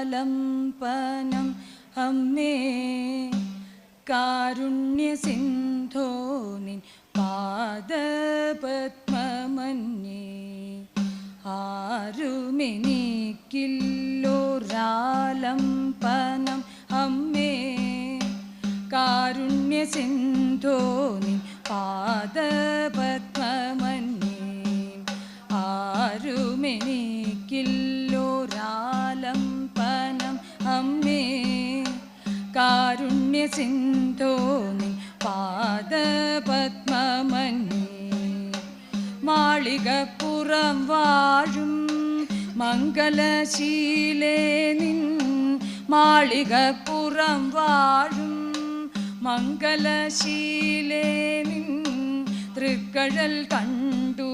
രാലംപനം അമ്മേ കാരുണ്യസിന്ധോ നിൻ പാദപത്മമന്യേ ആരുമെനിക്കില്ലോരാലംപനം അമ്മേ കാരുണ്യസിന്ധോ നിൻ പാദപത്മമന്യേ ആരുമെനിക്കില്ലോരാലംപനം അമ്മേ കാരുണ്യസിന്ധോ നിൻ പാദപത്മമന്യേ മാളികപ്പുറം വാഴും മംഗലശീലേ നിൻ മാളികപ്പുറം വാഴും മംഗലശീലേ നിൻ തൃക്കഴൽ കണ്ടു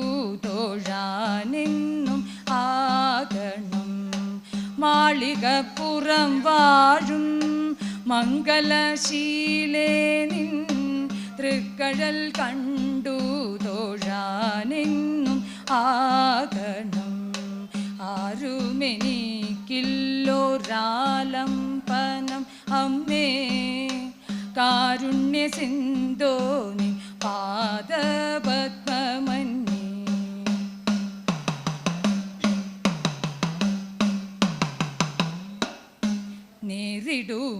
തൊഴാനെന്നും ആകണം മാളികപ്പുറം വാഴും മംഗലശീലേ നിൻ തൃക്കഴൽ കണ്ടു തൊഴാനെന്നും ആകണം ആരുമെനിക്കില്ലോരാലംപനം അമ്മേ കാരുണ്യസിന്ധോ നിൻ പാദപത്മമന്യേ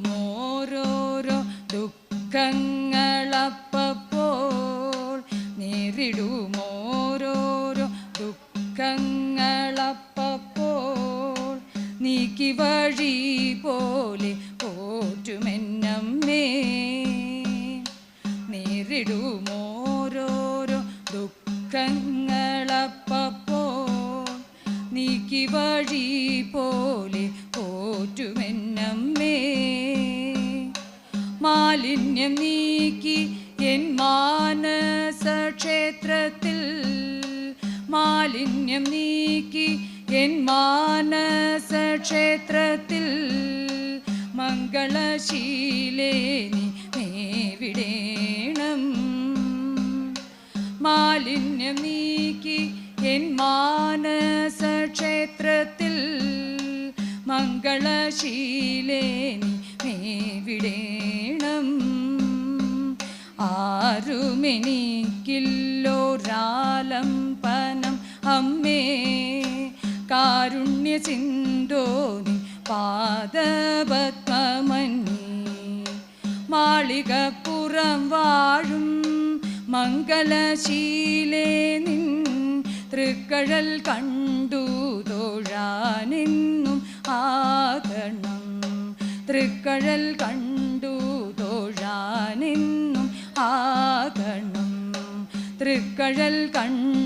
നേരിടുമോരോരോ ദുഃഖങ്ങളപ്പപ്പോൾ നേരിടുമോരോരോ ദുഃഖങ്ങളപ്പപ്പോൾ നീക്കി വഴി പോലെ പോറ്റുമെന്നമ്മേ നേരിടുമോരോരോ ദുഃഖങ്ങളപ്പപ്പോൾ നീക്കി വഴി പോലെ പോറ്റുമെന്നമ്മേ മാലിന്യം നീക്കി എൻ മാനസക്ഷേത്രത്തിൽ മാലിന്യം നീക്കി എൻ മാനസക്ഷേത്രത്തിൽ മംഗളശീലേ നീ മേവിടേണം മാലിന്യം നീക്കി എൻ മാനസക്ഷേത്രത്തിൽ മംഗളശീലേ നീ മേവിടേണം ആരുമെനിക്കില്ലോരാലംപനം അമ്മേ കാരുണ്യസിന്ധോ നിൻ പാദപത്മമന്യേ മാളികപ്പുറം വാഴും മംഗലശീലേ നിൻ തൃക്കഴൽ കണ്ടു തൊഴാനെന്നും ആകണം തൃക്കഴൽ കണ്ടു തൊഴാനെന്നും ആകണം തൃക്കഴൽ കണ്ടു